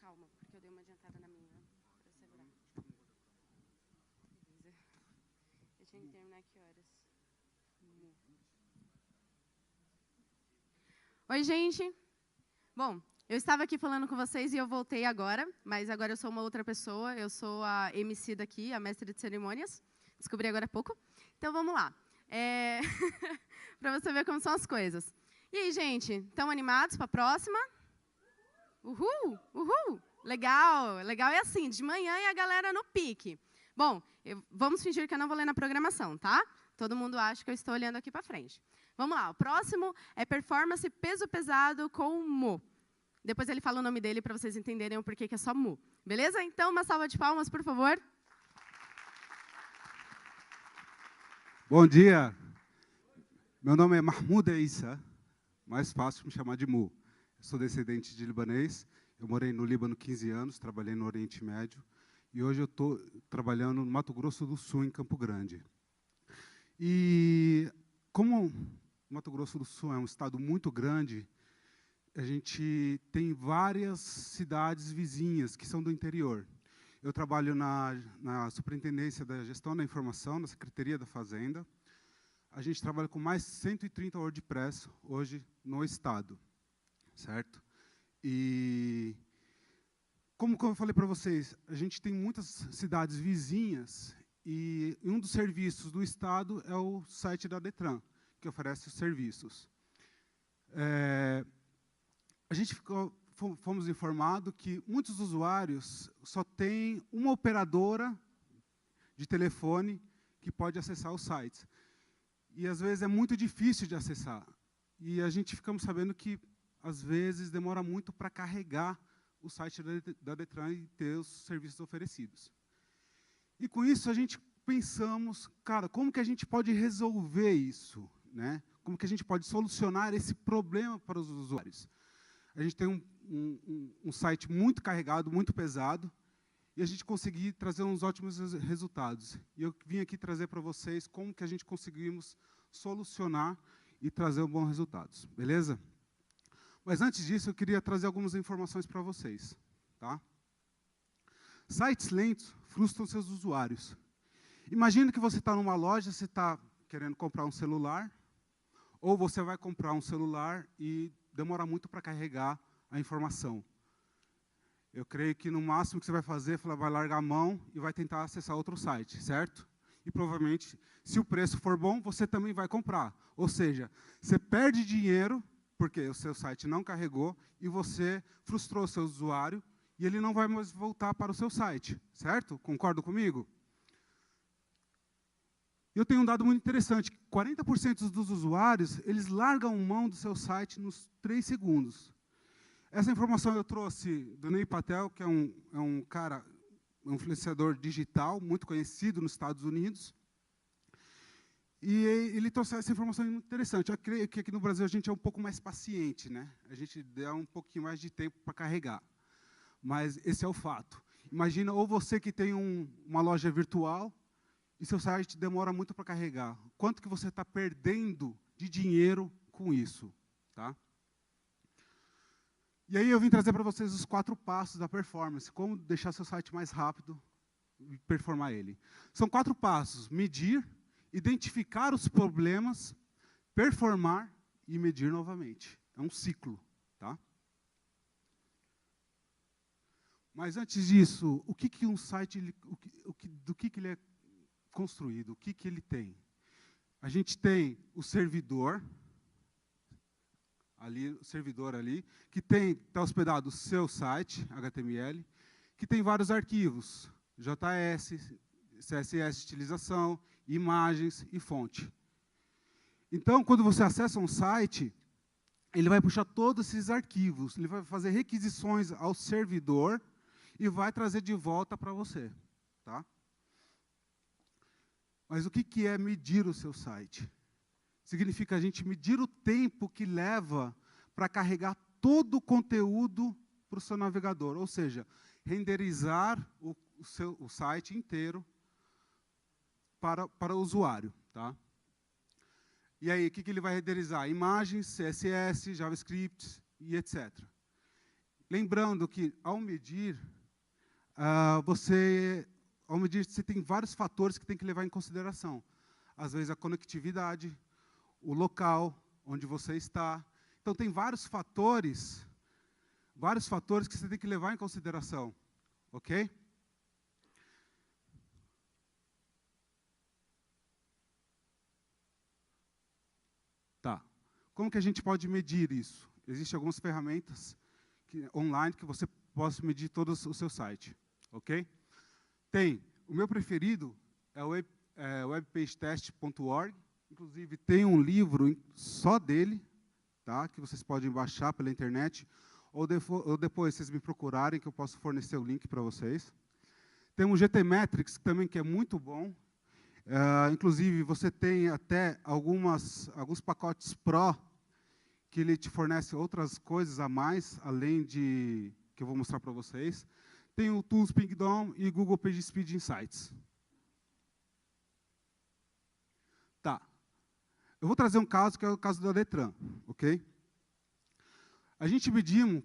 calma, porque eu dei uma adiantada na minha, para segurar. Beleza. Eu tinha que terminar que horas? Oi, gente. Bom, eu estava aqui falando com vocês e eu voltei agora, mas agora eu sou uma outra pessoa. Eu sou a MC daqui, a mestre de cerimônias. Descobri agora há pouco. Então, vamos lá. Para você ver como são as coisas. E aí, gente, estão animados para a próxima? Uhul, uhul. Legal, legal é assim, de manhã e a galera no pique. Bom, vamos fingir que eu não vou ler na programação, tá? Todo mundo acha que eu estou olhando aqui para frente. Vamos lá, o próximo é performance peso pesado com Mu. Depois ele fala o nome dele para vocês entenderem o porquê que é só Mu. Beleza? Então, uma salva de palmas, por favor. Bom dia. Meu nome é Mahmoud Issa, mais fácil me chamar de Mu. Eu sou descendente de libanês, eu morei no Líbano 15 anos, trabalhei no Oriente Médio, e hoje eu estou trabalhando no Mato Grosso do Sul, em Campo Grande. E como o Mato Grosso do Sul é um estado muito grande, a gente tem várias cidades vizinhas que são do interior. Eu trabalho na Superintendência da Gestão da Informação, na Secretaria da Fazenda. A gente trabalha com mais de 130 WordPress hoje no estado, certo? E, como eu falei para vocês, a gente tem muitas cidades vizinhas e um dos serviços do estado é o site da Detran, que oferece os serviços. A gente fomos informados que muitos usuários só têm uma operadora de telefone que pode acessar os sites. E, às vezes, é muito difícil de acessar. E a gente ficamos sabendo que, às vezes, demora muito para carregar o site da Detran e ter os serviços oferecidos. E, com isso, a gente pensamos, cara, como que a gente pode resolver isso? Né? Como que a gente pode solucionar esse problema para os usuários? A gente tem um site muito carregado, muito pesado, e a gente conseguiu trazer uns ótimos resultados. E eu vim aqui trazer para vocês como que a gente conseguimos solucionar e trazer bons resultados. Beleza? Mas antes disso, eu queria trazer algumas informações para vocês. Tá? Sites lentos frustram seus usuários. Imagina que você está numa loja, você está querendo comprar um celular, ou você vai comprar um celular e demora muito para carregar a informação. Eu creio que, no máximo, que você vai fazer, vai largar a mão e vai tentar acessar outro site, certo? E, provavelmente, se o preço for bom, você também vai comprar. Ou seja, você perde dinheiro, porque o seu site não carregou, e você frustrou o seu usuário, e ele não vai mais voltar para o seu site, certo? Concordam comigo? Eu tenho um dado muito interessante, 40% dos usuários, eles largam mão do seu site nos 3 segundos. Essa informação eu trouxe do Ney Patel, que é um cara, um influenciador digital, muito conhecido nos Estados Unidos. E ele trouxe essa informação muito interessante. Eu creio que aqui no Brasil a gente é um pouco mais paciente, né? A gente dá um pouquinho mais de tempo para carregar. Mas esse é o fato. Imagina, ou você que tem uma loja virtual, e seu site demora muito para carregar. Quanto que você está perdendo de dinheiro com isso? Tá? E aí eu vim trazer para vocês os 4 passos da performance, como deixar seu site mais rápido e performar ele. São 4 passos: medir, identificar os problemas, performar e medir novamente. É um ciclo. Tá? Mas antes disso, o que um site, do que ele é construído, o que ele tem? A gente tem o servidor, ali, que está hospedado o seu site, HTML, que tem vários arquivos, JS, CSS, utilização, imagens e fonte. Então, quando você acessa um site, ele vai puxar todos esses arquivos, ele vai fazer requisições ao servidor e vai trazer de volta para você. Tá? Mas o que é medir o seu site? Significa a gente medir o tempo que leva para carregar todo o conteúdo para o seu navegador, ou seja, renderizar o site inteiro para o usuário. Tá? E aí, o que ele vai renderizar? Imagens, CSS, JavaScript e etc. Lembrando que, ao medir, você tem vários fatores que tem que levar em consideração. Às vezes, a conectividade, o local onde você está. Então, tem vários fatores que você tem que levar em consideração. Ok? Tá. Como que a gente pode medir isso? Existem algumas ferramentas online que você possa medir todo o seu site. Ok? O meu preferido é o webpagetest.org. Inclusive, tem um livro só dele, tá? Que vocês podem baixar pela internet, ou depois vocês me procurarem, que eu posso fornecer o link para vocês. Tem um GTmetrix também, que é muito bom. Inclusive, você tem até alguns pacotes Pro, que ele te fornece outras coisas a mais, além de que eu vou mostrar para vocês. Tem o Tools Pingdom e Google PageSpeed Insights. Tá. Eu vou trazer um caso, que é o caso da Detran, ok? A gente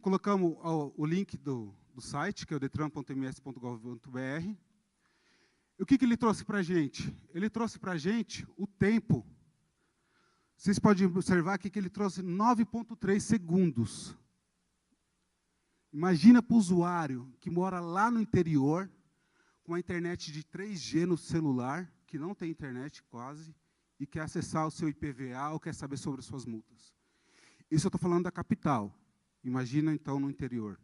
colocamos o link do site, que é o detran.ms.gov.br. E o que ele trouxe para a gente? Ele trouxe para a gente o tempo. Vocês podem observar aqui que ele trouxe 9,3 segundos. Imagina para o usuário que mora lá no interior, com a internet de 3G no celular, que não tem internet quase, e quer acessar o seu IPVA ou quer saber sobre suas multas. Isso eu estou falando da capital. Imagina, então, no interior.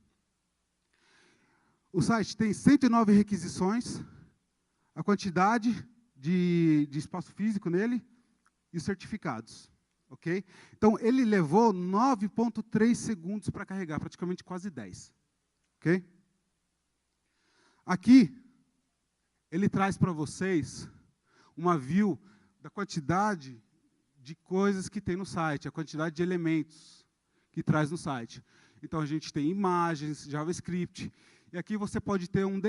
O site tem 109 requisições, a quantidade de espaço físico nele e os certificados. Ok? Então, ele levou 9,3 segundos para carregar, praticamente quase 10. Ok? Aqui, ele traz para vocês uma view da quantidade de coisas que tem no site, a quantidade de elementos que traz no site. Então, a gente tem imagens, JavaScript, e aqui você pode ter um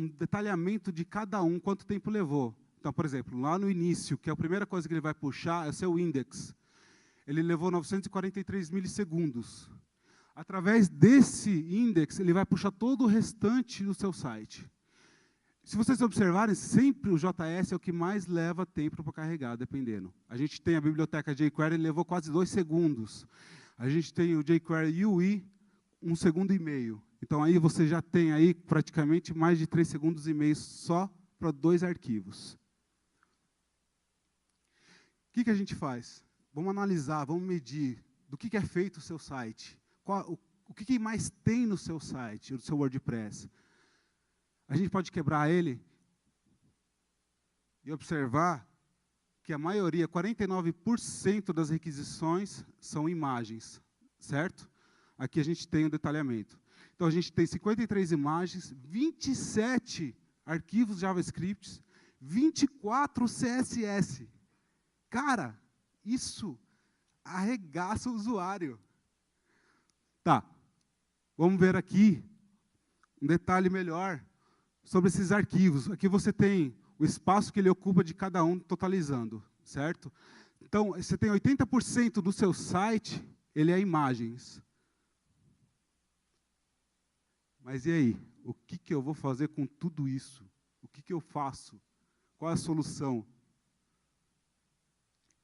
detalhamento de cada um, quanto tempo levou. Então, por exemplo, lá no início, que é a primeira coisa que ele vai puxar, é o seu index. Ele levou 943 milissegundos. Através desse index, ele vai puxar todo o restante do seu site. Se vocês observarem, sempre o JS é o que mais leva tempo para carregar, dependendo. A gente tem a biblioteca jQuery, ele levou quase 2 segundos. A gente tem o jQuery UI, 1,5 segundos. Então, aí você já tem aí praticamente mais de 3,5 segundos só para 2 arquivos. O que a gente faz? Vamos analisar, vamos medir do que é feito o seu site. O que mais tem no seu site, no seu WordPress. A gente pode quebrar ele e observar que a maioria, 49% das requisições são imagens, certo? Aqui a gente tem um detalhamento. Então, a gente tem 53 imagens, 27 arquivos JavaScript, 24 CSS. Cara, isso arregaça o usuário. Tá, vamos ver aqui um detalhe melhor sobre esses arquivos. Aqui você tem o espaço que ele ocupa de cada um, totalizando, certo? Então, você tem 80% do seu site, ele é imagens. Mas e aí? O que eu vou fazer com tudo isso? O que eu faço? Qual é a solução?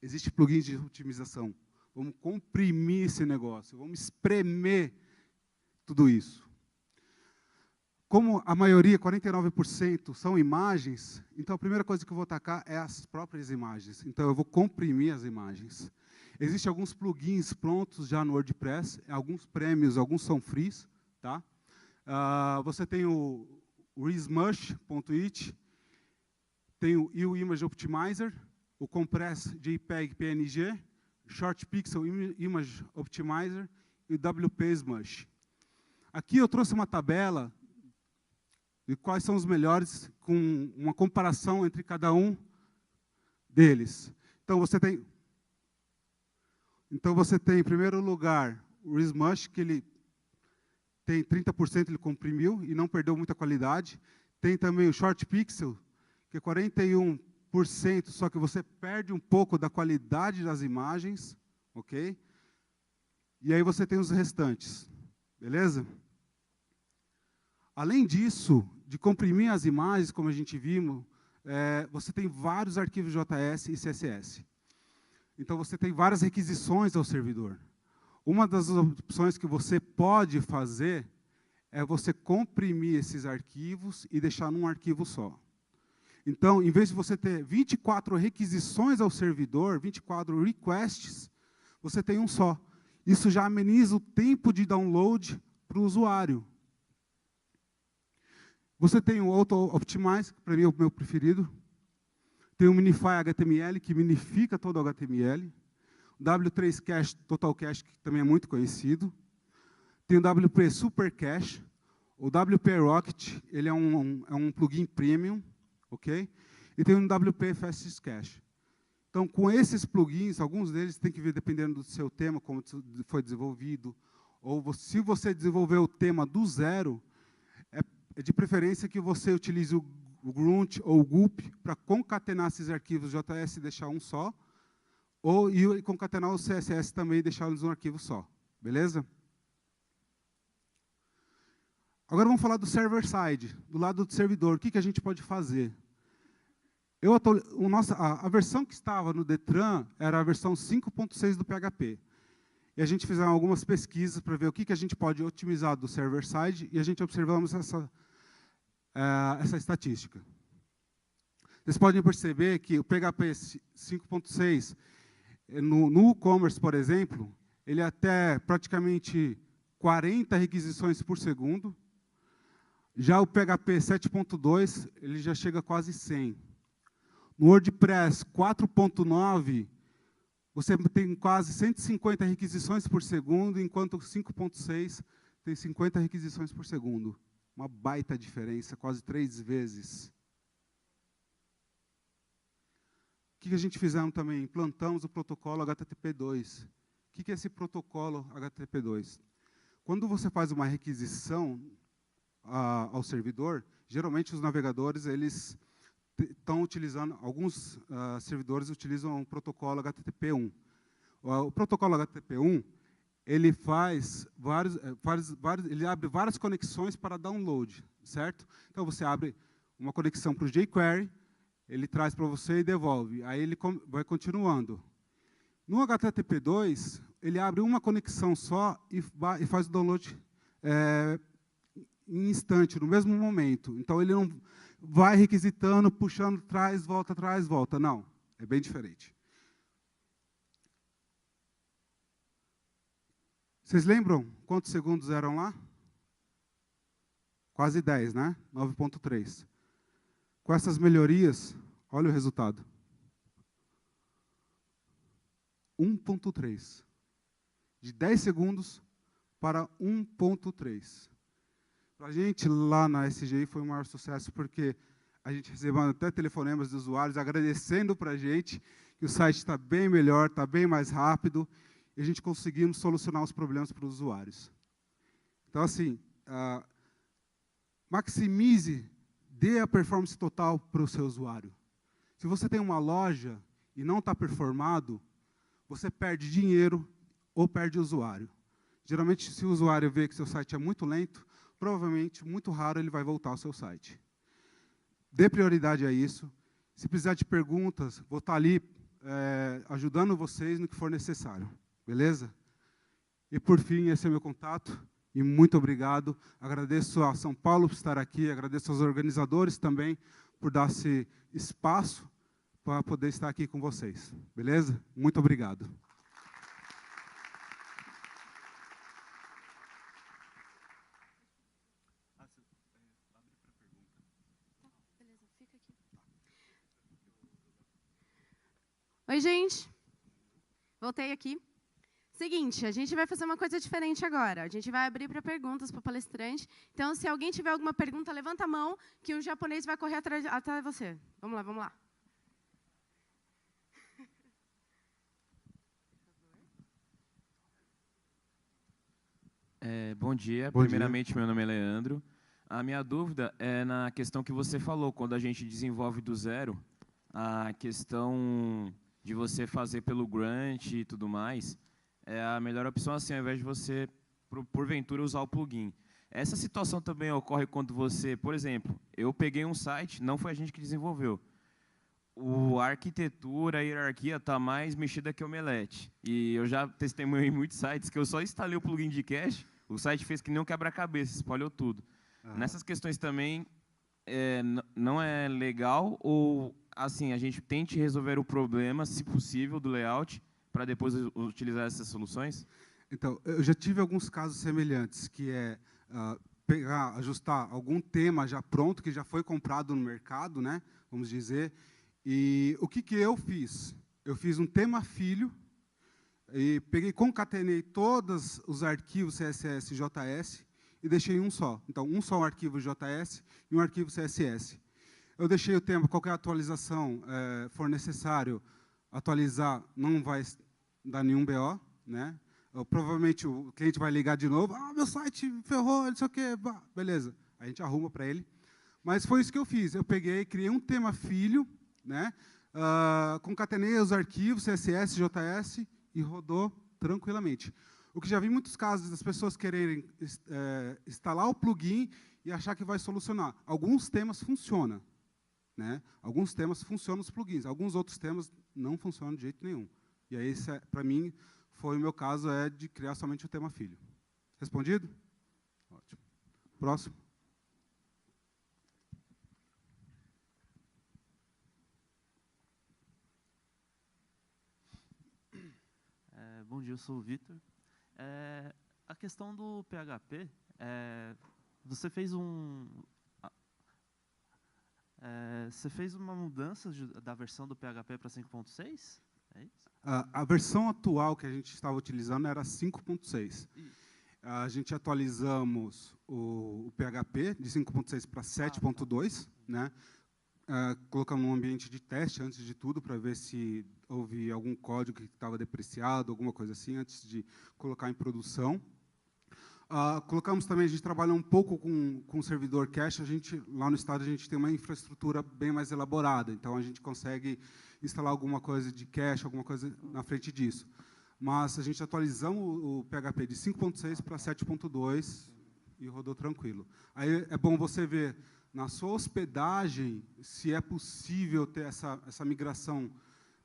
Existem plugins de otimização. Vamos comprimir esse negócio, vamos espremer tudo isso. Como a maioria, 49%, são imagens, então a primeira coisa que eu vou atacar é as próprias imagens. Então, eu vou comprimir as imagens. Existem alguns plugins prontos já no WordPress, alguns prêmios, alguns são free, tá? Você tem o resmush.it, tem o Image Optimizer, o Compress JPEG PNG, Short Pixel Image Optimizer e o WP Smush. Aqui eu trouxe uma tabela de quais são os melhores, com uma comparação entre cada um deles. Então, você tem, em primeiro lugar, o Resmush, que ele tem 30%, ele comprimiu e não perdeu muita qualidade. Tem também o Short Pixel, que é 41%, só que você perde um pouco da qualidade das imagens, ok? E aí você tem os restantes, beleza? Além disso, de comprimir as imagens, como a gente viu, você tem vários arquivos JS e CSS. Então, você tem várias requisições ao servidor. Uma das opções que você pode fazer é você comprimir esses arquivos e deixar num arquivo só. Então, em vez de você ter 24 requisições ao servidor, 24 requests, você tem um só. Isso já ameniza o tempo de download para o usuário. Você tem o Auto Optimize, que para mim é o meu preferido. Tem o Minify HTML, que minifica todo o HTML. O W3 Cache, Total Cache, que também é muito conhecido. Tem o WP Super Cache. O WP Rocket, ele é um plugin premium, ok? E tem o WP Fast Cache. Então, com esses plugins, alguns deles tem que ver dependendo do seu tema, como foi desenvolvido, ou se você desenvolver o tema do zero, é de preferência que você utilize o Grunt ou o Gulp para concatenar esses arquivos JS e deixar um só, e concatenar o CSS também e deixá-los um arquivo só. Beleza? Agora vamos falar do server-side, do lado do servidor. O que a gente pode fazer? A versão que estava no Detran era a versão 5.6 do PHP. E a gente fez algumas pesquisas para ver o que a gente pode otimizar do server-side, e a gente observamos essa estatística. Vocês podem perceber que o PHP 5.6, no WooCommerce, por exemplo, ele é até praticamente 40 requisições por segundo. Já o PHP 7.2, ele já chega a quase 100. No WordPress 4.9, você tem quase 150 requisições por segundo, enquanto o 5.6 tem 50 requisições por segundo. Uma baita diferença, quase 3 vezes. O que a gente fizemos também? Implantamos o protocolo HTTP2. O que é esse protocolo HTTP2? Quando você faz uma requisição ao servidor, geralmente os navegadores eles estão utilizando, alguns servidores utilizam o protocolo HTTP1. O protocolo HTTP1 ele ele abre várias conexões para download, certo? Então você abre uma conexão para o jQuery, ele traz para você e devolve. Aí ele vai continuando. No HTTP2, ele abre uma conexão só e faz o download em instante, no mesmo momento. Então, ele não vai requisitando, puxando, traz, volta. Não, é bem diferente. Vocês lembram quantos segundos eram lá? Quase 10, né? 9.3. Com essas melhorias, olha o resultado. 1.3. De 10 segundos para 1.3. Para a gente, lá na SGI, foi um maior sucesso, porque a gente recebeu até telefonemas de usuários agradecendo para a gente que o site está bem melhor, está bem mais rápido, e a gente conseguimos solucionar os problemas para os usuários. Então, assim, maximize, dê a performance total para o seu usuário. Se você tem uma loja e não está performado, você perde dinheiro ou perde usuário. Geralmente, se o usuário vê que seu site é muito lento, provavelmente, muito raro, ele vai voltar ao seu site. Dê prioridade a isso. Se precisar de perguntas, vou estar ali ajudando vocês no que for necessário. Beleza? E, por fim, esse é meu contato. E muito obrigado. Agradeço a São Paulo por estar aqui, agradeço aos organizadores também por dar esse espaço para poder estar aqui com vocês. Beleza? Muito obrigado. Oi, gente. Voltei aqui. Seguinte, a gente vai fazer uma coisa diferente agora. A gente vai abrir para perguntas para o palestrante. Então, se alguém tiver alguma pergunta, levanta a mão, que o japonês vai correr atrás de você. Vamos lá, vamos lá. Bom dia. Bom Primeiramente, dia. meu nome é Leandro. A minha dúvida é na questão que você falou, quando a gente desenvolve do zero, a questão de você fazer pelo Grunt e tudo mais, é a melhor opção assim, ao invés de você, porventura, usar o plugin. Essa situação também ocorre quando você, por exemplo, eu peguei um site, não foi a gente que desenvolveu. A arquitetura, a hierarquia está mais mexida que omelete. E eu já testemunhei em muitos sites que eu só instalei o plugin de cache, o site fez que nem um quebra-cabeça, espalhou tudo. Nessas questões também, não é legal ou, assim, a gente tente resolver o problema, se possível, do layout, para depois utilizar essas soluções? Então, eu já tive alguns casos semelhantes, que é pegar, ajustar algum tema já pronto, que já foi comprado no mercado, né, vamos dizer. E o que eu fiz? Eu fiz um tema filho, e peguei, concatenei todos os arquivos CSS e JS e deixei em um só. Então, um só arquivo JS e um arquivo CSS. Eu deixei o tema, qualquer atualização for necessário atualizar, não vai dar nenhum BO, né? Provavelmente o cliente vai ligar de novo, meu site ferrou, não sei o quê, beleza, a gente arruma para ele. Mas foi isso que eu fiz, eu peguei, criei um tema filho, né? Concatenei os arquivos CSS, JS e rodou tranquilamente. O que já vi muitos casos das pessoas quererem instalar o plugin e achar que vai solucionar. Alguns temas funcionam, né? Alguns temas funcionam os plugins, alguns outros temas não funcionam de jeito nenhum. E aí, para mim, foi o meu caso de criar somente o tema filho. Respondido? Ótimo. Próximo. Bom dia, eu sou o Vitor. A questão do PHP, você fez uma mudança da versão do PHP para 5.6? É isso? A versão atual que a gente estava utilizando era 5.6. A gente atualizamos o PHP de 5.6 para 7.2, né? Colocamos um ambiente de teste antes de tudo para ver se houve algum código que estava depreciado, alguma coisa assim, antes de colocar em produção. Colocamos também, a gente trabalha um pouco com servidor cache, lá no estado a gente tem uma infraestrutura bem mais elaborada, então a gente consegue instalar alguma coisa de cache, alguma coisa na frente disso. Mas a gente atualizamos o PHP de 5.6 para 7.2 e rodou tranquilo. Aí é bom você ver na sua hospedagem se é possível ter essa migração.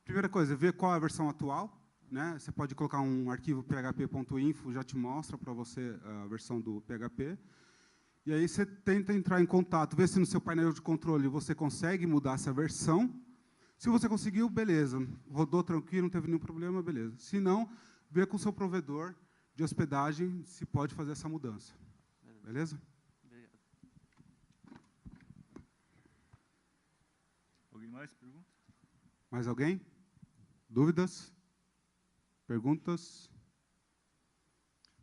Primeira coisa, ver qual é a versão atual, né? Você pode colocar um arquivo php.info, já te mostra para você a versão do PHP. E aí você tenta entrar em contato, ver se no seu painel de controle você consegue mudar essa versão. Se você conseguiu, beleza. Rodou tranquilo, não teve nenhum problema, beleza. Se não, vê com o seu provedor de hospedagem se pode fazer essa mudança. Beleza? Obrigado. Alguém mais pergunta? Mais alguém? Dúvidas? Perguntas?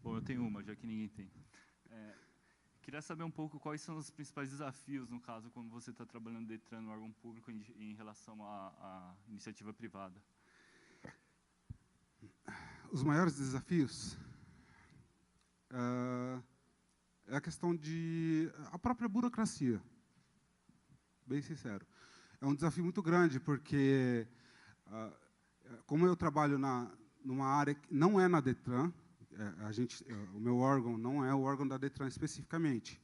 Bom, eu tenho uma, já que ninguém tem. Queria saber um pouco quais são os principais desafios, no caso, quando você está trabalhando DETRAN no órgão público em relação à iniciativa privada. Os maiores desafios é a questão a própria burocracia. Bem sincero. É um desafio muito grande, porque, como eu trabalho numa área que não é na DETRAN, o meu órgão não é o órgão da DETRAN especificamente.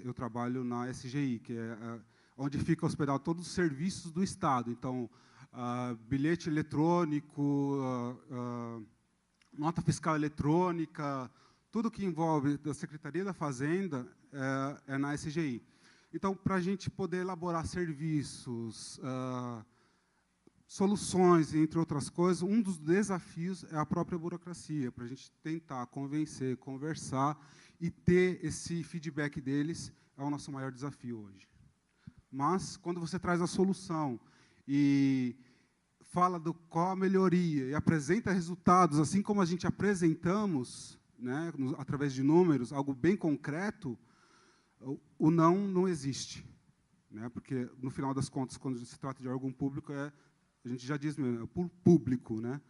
Eu trabalho na SGI, que é onde fica hospedado todos os serviços do Estado. Então, bilhete eletrônico, nota fiscal eletrônica, tudo que envolve da Secretaria da Fazenda é na SGI. Então, para a gente poder elaborar serviços, soluções, entre outras coisas, um dos desafios é a própria burocracia, para a gente tentar convencer, conversar e ter esse feedback deles é o nosso maior desafio hoje. Mas, quando você traz a solução e fala qual a melhoria e apresenta resultados, assim como a gente apresentamos, né, através de números, algo bem concreto, o não existe. Né, porque, no final das contas, quando se trata de órgão público, a gente já diz mesmo, é público. Né?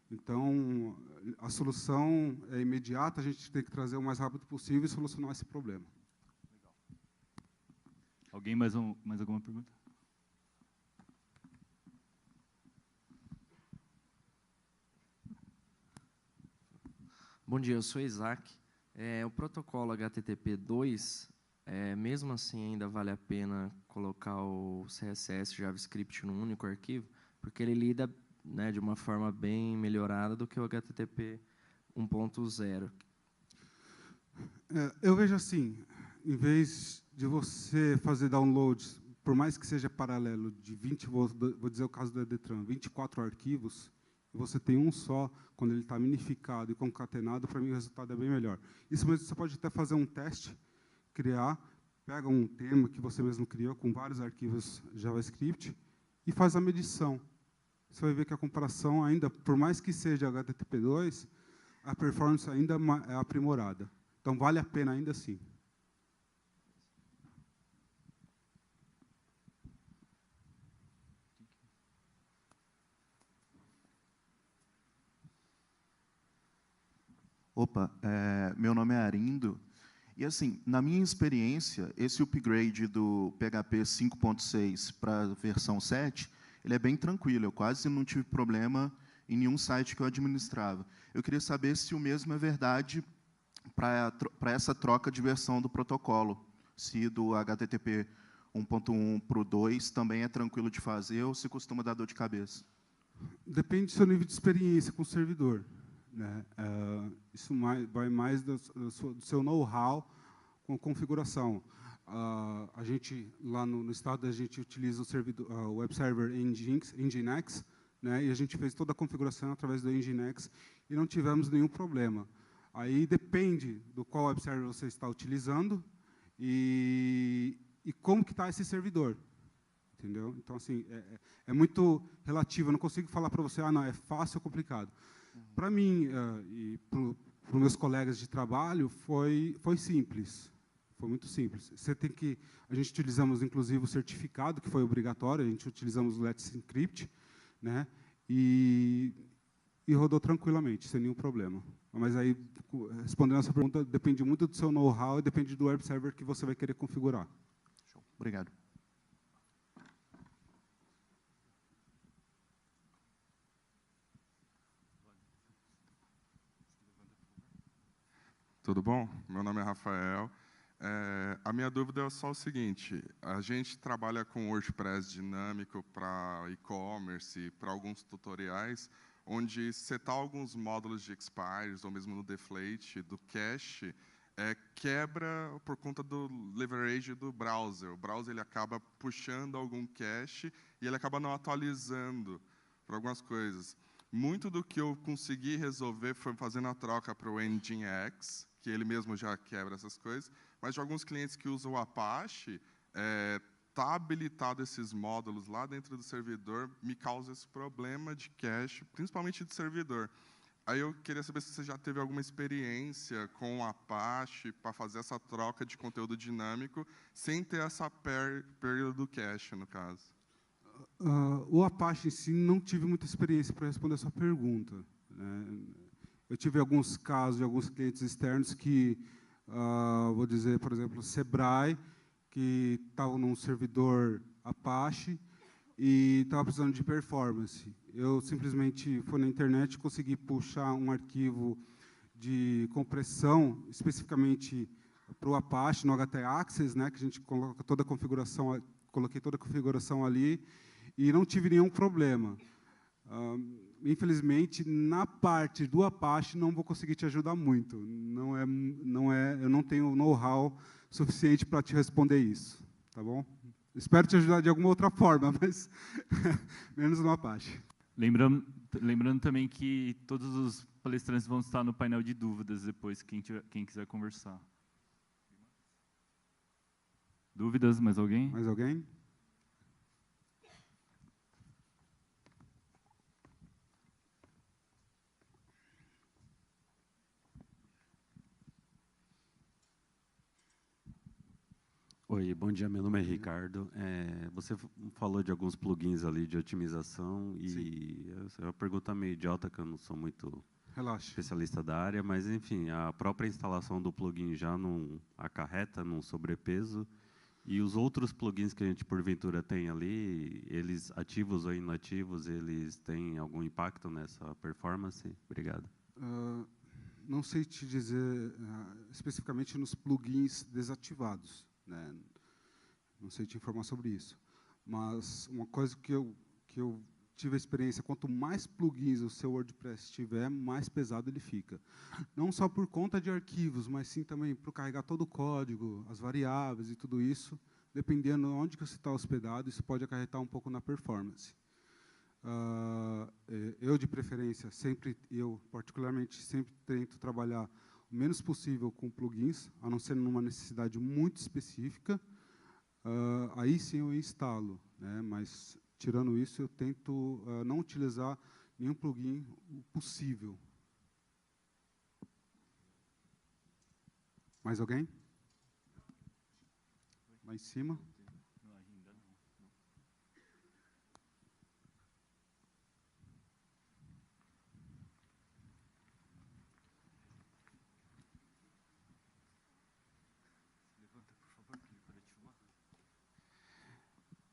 Então, a solução é imediata, a gente tem que trazer o mais rápido possível e solucionar esse problema. Legal. Alguém mais alguma pergunta? Bom dia, eu sou Isaac. O protocolo HTTP2, mesmo assim, ainda vale a pena colocar o CSS JavaScript num único arquivo, porque ele lida, né, de uma forma bem melhorada do que o HTTP 1.0. Eu vejo assim, em vez de você fazer downloads, por mais que seja paralelo, de 20, vou dizer o caso do Detran, 24 arquivos, e você tem um só, quando ele está minificado e concatenado, para mim o resultado é bem melhor. Isso mesmo, você pode até fazer um teste, pega um tema que você mesmo criou, com vários arquivos JavaScript, e faz a medição. Você vai ver que a comparação ainda, por mais que seja HTTP2, a performance ainda é aprimorada. Então, vale a pena ainda assim. Opa, meu nome é Arindo. E, assim, na minha experiência, esse upgrade do PHP 5.6 para a versão 7, ele é bem tranquilo. Eu quase não tive problema em nenhum site que eu administrava. Eu queria saber se o mesmo é verdade para essa troca de versão do protocolo. Se do HTTP 1.1 para o 2 também é tranquilo de fazer ou se costuma dar dor de cabeça. Depende do seu nível de experiência com o servidor, né? Isso vai mais do seu know-how com configuração. A gente, lá no estado, a gente utiliza o servidor, o web server Nginx, né? E a gente fez toda a configuração através do Nginx e não tivemos nenhum problema. Aí depende do qual web server você está utilizando e como que está esse servidor. Entendeu? Então, assim, é muito relativo. Eu não consigo falar para você, não, é fácil ou complicado. Para mim e para os meus colegas de trabalho, foi simples. Foi muito simples. A gente utilizamos, inclusive, o certificado, que foi obrigatório, a gente utilizamos o Let's Encrypt, né? E rodou tranquilamente, sem nenhum problema. Mas aí, respondendo a sua pergunta, depende muito do seu know-how e depende do web server que você vai querer configurar. Show. Obrigado. Tudo bom? Meu nome é Rafael. A minha dúvida é só o seguinte: a gente trabalha com WordPress dinâmico para e-commerce, para alguns tutoriais, onde setar alguns módulos de expires, ou mesmo no deflate, do cache, quebra por conta do leverage do browser. O browser ele acaba puxando algum cache e ele acaba não atualizando para algumas coisas. Muito do que eu consegui resolver foi fazendo a troca para o Nginx, que ele mesmo já quebra essas coisas, mas de alguns clientes que usam o Apache, tá habilitado esses módulos lá dentro do servidor, me causa esse problema de cache, principalmente de servidor. Aí eu queria saber se você já teve alguma experiência com o Apache para fazer essa troca de conteúdo dinâmico sem ter essa perda do cache, no caso. O Apache em si não tive muita experiência para responder a sua pergunta, né? Eu tive alguns casos de alguns clientes externos que, vou dizer, por exemplo, o Sebrae, que estavam num servidor Apache e estava precisando de performance. Eu simplesmente fui na internet e consegui puxar um arquivo de compressão, especificamente para o Apache, no htaccess, né, que a gente coloca toda a configuração, coloquei toda a configuração ali, e não tive nenhum problema. Infelizmente, na parte do Apache, não vou conseguir te ajudar muito. Eu não tenho know-how suficiente para te responder isso. Tá bom? Espero te ajudar de alguma outra forma, mas menos no Apache. Lembrando também que todos os palestrantes vão estar no painel de dúvidas depois, quem quiser conversar. Dúvidas? Mais alguém? Mais alguém? Oi, bom dia, meu nome é Ricardo. Você falou de alguns plugins ali de otimização e é uma pergunta meio idiota, que eu não sou muito especialista da área, mas, enfim, a própria instalação do plugin já não acarreta num sobrepeso e os outros plugins que a gente, porventura, tem ali, eles ativos ou inativos, eles têm algum impacto nessa performance? Obrigado. não sei te dizer especificamente nos plugins desativados, né? Não sei te informar sobre isso. Mas uma coisa que eu tive a experiência, quanto mais plugins o seu WordPress tiver, mais pesado ele fica. Não só por conta de arquivos, mas sim também para carregar todo o código, as variáveis e tudo isso. Dependendo de onde que você está hospedado, isso pode acarretar um pouco na performance. Eu, de preferência, particularmente, sempre tento trabalhar o menos possível com plugins, a não ser numa necessidade muito específica. Aí sim eu instalo, né? Mas, tirando isso, eu tento não utilizar nenhum plugin possível. Mais alguém? Lá em cima.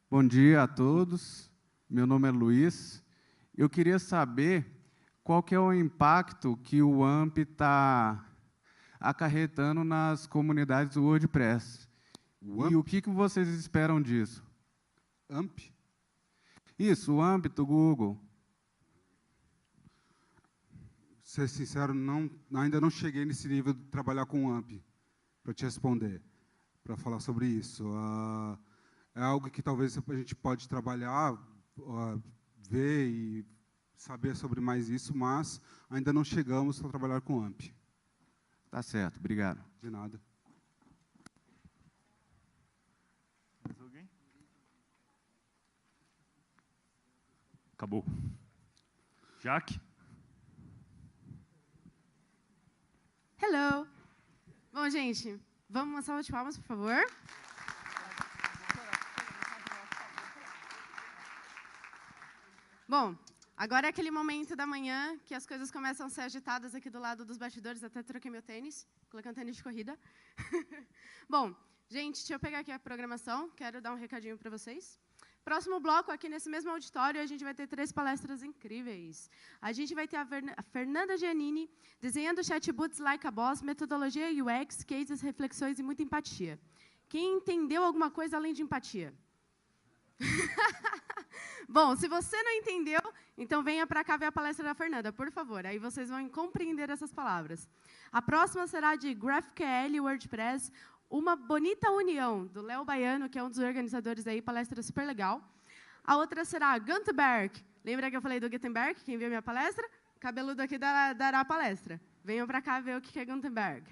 Bom dia a todos. Meu nome é Luiz. Eu queria saber qual que é o impacto que o AMP está acarretando nas comunidades do WordPress. E o que vocês esperam disso? AMP? Isso, o AMP do Google. Ser sincero, ainda não cheguei nesse nível de trabalhar com AMP, para te responder, para falar sobre isso. É algo que talvez a gente pode trabalhar, ver e saber sobre mais isso, mas ainda não chegamos a trabalhar com AMP. Tá certo, obrigado. De nada. Mais alguém? Acabou. Jaque? Hello! Bom, gente, vamos uma salva de palmas, por favor. Bom, agora é aquele momento da manhã que as coisas começam a ser agitadas aqui do lado dos bastidores. Até troquei meu tênis, colocando tênis de corrida. Bom, gente, deixa eu pegar aqui a programação. Quero dar um recadinho para vocês. Próximo bloco, aqui nesse mesmo auditório, a gente vai ter 3 palestras incríveis. A gente vai ter a Fernanda Giannini, desenhando chatbots like a boss, metodologia UX, cases, reflexões e muita empatia. Quem entendeu alguma coisa além de empatia? Bom, se você não entendeu, então venha para cá ver a palestra da Fernanda, por favor. Aí vocês vão compreender essas palavras. A próxima será de GraphQL e WordPress, uma bonita união do Léo Baiano, que é um dos organizadores aí, palestra super legal. A outra será Gutenberg. Lembra que eu falei do Gutenberg? Quem viu minha palestra? Cabeludo aqui dará a palestra. Venham para cá ver o que é Gutenberg.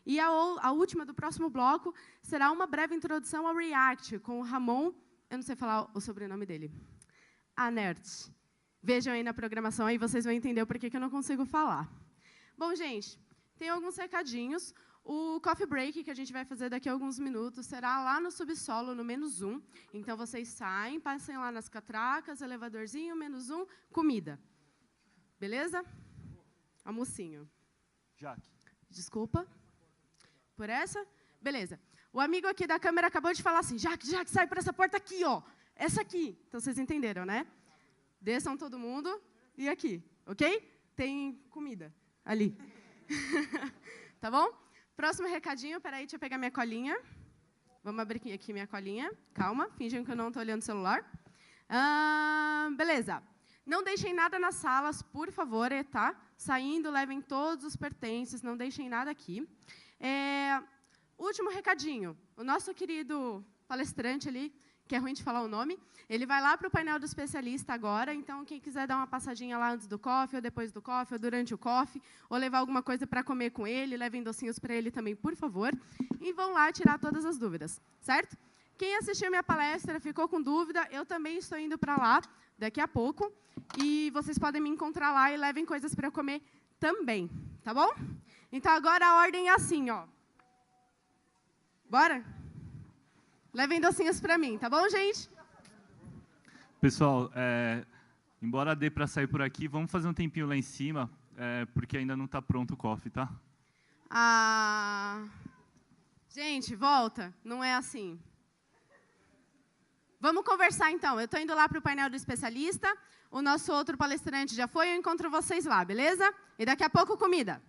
E a última do próximo bloco será uma breve introdução ao React, com o Ramon, eu não sei falar o sobrenome dele, Anert. Vejam aí na programação, aí vocês vão entender o porquê que eu não consigo falar. Bom, gente, tem alguns recadinhos. O coffee break, que a gente vai fazer daqui a alguns minutos, será lá no subsolo, no -1. Então, vocês saem, passem lá nas catracas, elevadorzinho, -1, comida. Beleza? Almocinho. Jaque. Desculpa. Por essa? Beleza. O amigo aqui da câmera acabou de falar assim, Jaque, sai por essa porta aqui, ó. Essa aqui. Então, vocês entenderam, né? Desçam todo mundo e aqui, ok? Tem comida ali. Tá bom? Próximo recadinho, peraí, deixa eu pegar minha colinha. Vamos abrir aqui minha colinha. Calma, fingem que eu não estou olhando o celular. Beleza. Não deixem nada nas salas, por favor, tá? Saindo, levem todos os pertences, não deixem nada aqui. Último recadinho. O nosso querido palestrante ali, que é ruim de falar o nome, ele vai lá para o painel do especialista agora, então quem quiser dar uma passadinha lá antes do coffee, ou depois do coffee, ou durante o coffee, ou levar alguma coisa para comer com ele, levem docinhos para ele também, por favor, e vão lá tirar todas as dúvidas, certo? Quem assistiu minha palestra, ficou com dúvida, eu também estou indo para lá daqui a pouco, e vocês podem me encontrar lá e levem coisas para eu comer também, tá bom? Então, agora a ordem é assim, ó. Bora? Levem docinhos para mim, tá bom, gente? Pessoal, embora dê para sair por aqui, vamos fazer um tempinho lá em cima, porque ainda não está pronto o coffee, tá? Gente, volta. Não é assim. Vamos conversar, então. Eu estou indo lá para o painel do especialista. O nosso outro palestrante já foi. Eu encontro vocês lá, beleza? E daqui a pouco, comida.